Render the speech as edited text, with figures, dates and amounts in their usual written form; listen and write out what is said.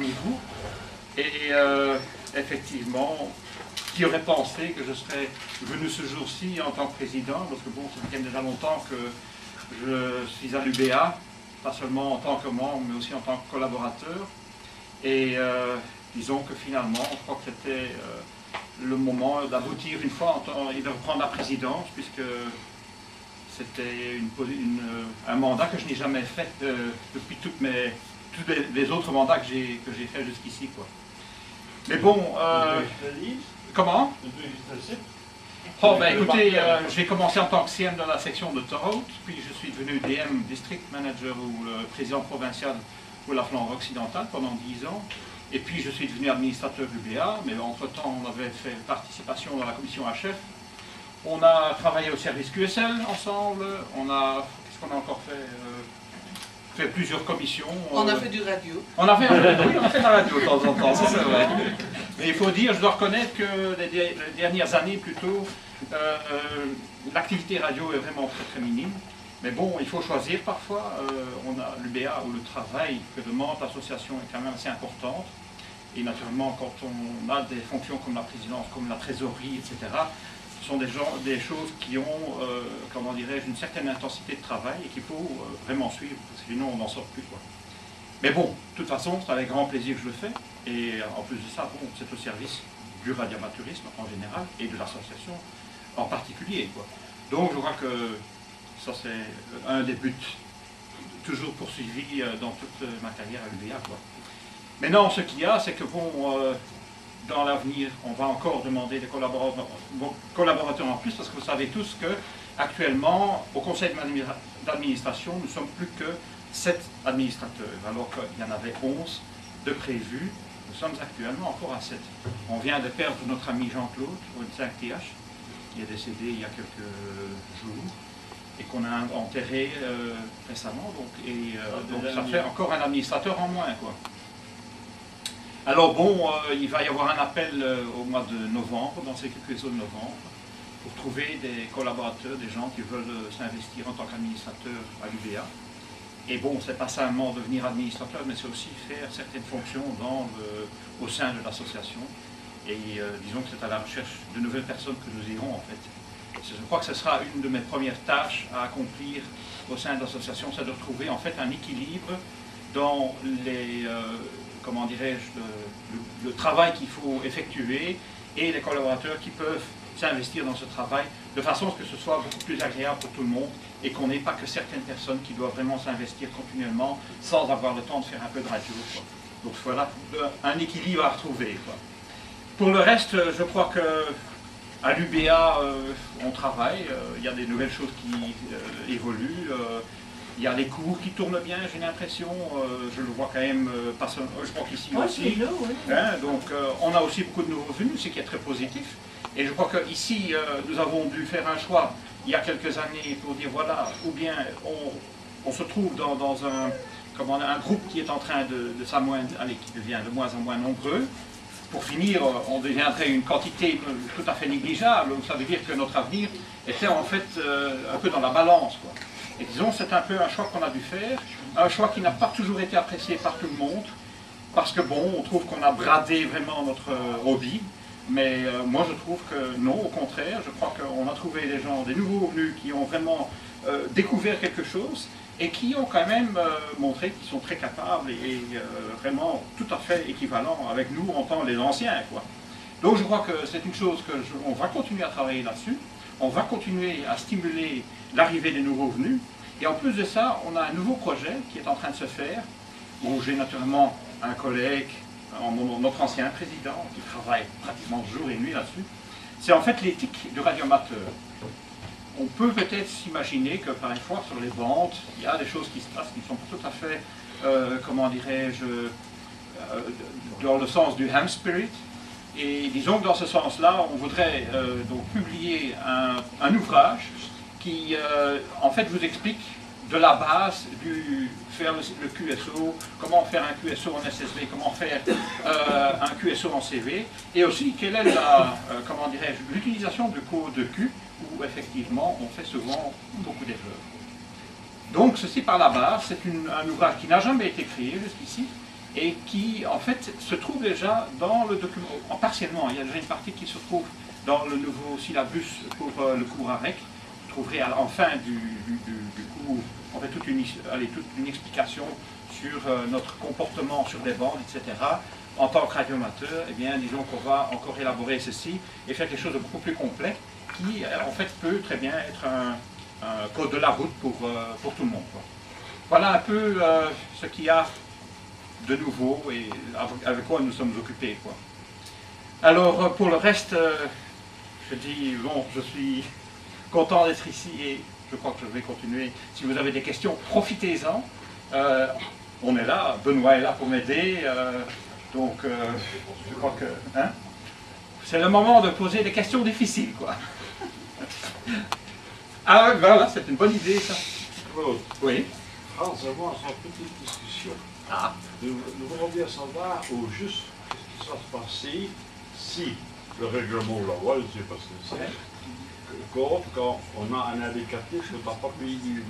parmi vous. Et effectivement, qui aurait pensé que je serais venu ce jour-ci en tant que président, parce que bon, ça fait quand même déjà longtemps que je suis à l'UBA, pas seulement en tant que membre, mais aussi en tant que collaborateur. Et disons que finalement, je crois que c'était le moment d'aboutir une fois et de reprendre la présidence, puisque c'était un mandat que je n'ai jamais fait depuis tous les autres mandats que j'ai fait jusqu'ici, quoi. Mais bon, comment? Oh, ben écoutez, j'ai commencé en tant que CM dans la section de Torhout, puis je suis devenu DM, District Manager ou le président provincial pour la Flandre occidentale pendant 10 ans. Et puis je suis devenu administrateur UBA, mais entre-temps on avait fait participation dans la commission HF. On a travaillé au service QSL ensemble, qu'est-ce qu'on a encore fait plusieurs commissions. On a fait du radio. Oui, on a fait de la radio de temps en temps, ça c'est vrai. Mais il faut dire, je dois reconnaître que les dernières années plutôt, l'activité radio est vraiment très très minime. Mais bon, il faut choisir parfois. On a l'UBA où le travail que demande l'association est quand même assez importante. Et naturellement, quand on a des fonctions comme la présidence, comme la trésorerie, etc., ce sont des choses qui ont, comment dirais-je, une certaine intensité de travail et qu'il faut vraiment suivre, parce que sinon on n'en sort plus, quoi. Mais bon, de toute façon, c'est avec grand plaisir que je le fais. Et en plus de ça, bon, c'est au service du radioamateurisme en général et de l'association en particulier, quoi. Donc je crois que ça c'est un des buts toujours poursuivis dans toute ma carrière à l'UBA, quoi. Maintenant, ce qu'il y a, c'est que bon, dans l'avenir, on va encore demander des collaborateurs en plus, parce que vous savez tous que actuellement, au conseil d'administration, nous ne sommes plus que 7 administrateurs, alors qu'il y en avait 11 de prévus. Nous sommes actuellement encore à 7. On vient de perdre notre ami Jean-Claude, au 5TH, qui est décédé il y a quelques jours, et qu'on a enterré récemment, donc ça fait encore un administrateur en moins, quoi. Alors bon, il va y avoir un appel au mois de novembre, dans ces quelques zones de novembre, pour trouver des collaborateurs, des gens qui veulent s'investir en tant qu'administrateur à l'UBA. Et bon, c'est pas seulement devenir administrateur, mais c'est aussi faire certaines fonctions au sein de l'association. Et disons que c'est à la recherche de nouvelles personnes que nous irons en fait. Je crois que ce sera une de mes premières tâches à accomplir au sein de l'association, c'est de retrouver en fait un équilibre dans les, comment dirais-je, le travail qu'il faut effectuer et les collaborateurs qui peuvent s'investir dans ce travail de façon à ce que ce soit beaucoup plus agréable pour tout le monde et qu'on n'ait pas que certaines personnes qui doivent vraiment s'investir continuellement sans avoir le temps de faire un peu de radio, quoi. Donc voilà, un équilibre à retrouver, quoi. Pour le reste, je crois que à l'UBA, on travaille, il y a des nouvelles choses qui évoluent. Il y a les cours qui tournent bien, j'ai l'impression, je le vois quand même, pas seulement, je crois qu'ici aussi. Hein, donc on a aussi beaucoup de nouveaux venus, ce qui est très positif. Et je crois qu'ici, nous avons dû faire un choix il y a quelques années pour dire voilà, ou bien on se trouve dans un groupe qui est en train de s'amoindrir, qui devient de moins en moins nombreux. Pour finir, on deviendrait une quantité tout à fait négligeable, ça veut dire que notre avenir était en fait un peu dans la balance, quoi. Et disons, c'est un peu un choix qu'on a dû faire, un choix qui n'a pas toujours été apprécié par tout le monde, parce que bon, on trouve qu'on a bradé vraiment notre hobby, mais moi je trouve que non, au contraire, je crois qu'on a trouvé des gens, des nouveaux venus qui ont vraiment découvert quelque chose, et qui ont quand même montré qu'ils sont très capables et vraiment tout à fait équivalents avec nous en tant que les anciens, quoi. Donc je crois que c'est une chose on va continuer à travailler là-dessus, on va continuer à stimuler l'arrivée des nouveaux venus, et en plus de ça, on a un nouveau projet qui est en train de se faire, où j'ai naturellement un collègue, notre ancien président, qui travaille pratiquement jour et nuit là-dessus. C'est en fait l'éthique du radioamateur. On peut peut-être s'imaginer que parfois sur les bandes, il y a des choses qui se passent qui ne sont pas tout à fait, comment dirais-je, dans le sens du ham spirit. Et disons que dans ce sens-là, on voudrait donc publier un ouvrage qui, en fait, vous explique de la base faire le QSO, comment faire un QSO en SSB, comment faire un QSO en CV, et aussi quelle est comment dirais-je, l'utilisation du code Q, où effectivement on fait souvent beaucoup d'erreurs. Donc ceci par la base, c'est un ouvrage qui n'a jamais été créé jusqu'ici, et qui en fait se trouve déjà dans le document, partiellement, il y a déjà une partie qui se trouve dans le nouveau syllabus pour le cours AREC. Vous trouverez à la fin du cours en fait toute une explication sur notre comportement sur les bandes, etc. En tant que radioamateur, eh bien, disons qu'on va encore élaborer ceci et faire quelque chose de beaucoup plus complet qui en fait peut très bien être un code de la route pour tout le monde, quoi. Voilà un peu ce qu'il y a de nouveau et avec quoi nous sommes occupés, quoi. Alors pour le reste, je dis, bon, je suis content d'être ici et je crois que je vais continuer. Si vous avez des questions, profitez-en. On est là, Benoît est là pour m'aider, donc je crois que hein, c'est le moment de poser des questions difficiles, quoi. Ah voilà, c'est une bonne idée, ça. Claude. Oui. France, avant cette petite discussion, Ah. nous voulons bien savoir au juste ce qui va se passer si le règlement ou la loi, je ne sais pas ce que c'est, quand on a un indicatif que tu n'as pas payé du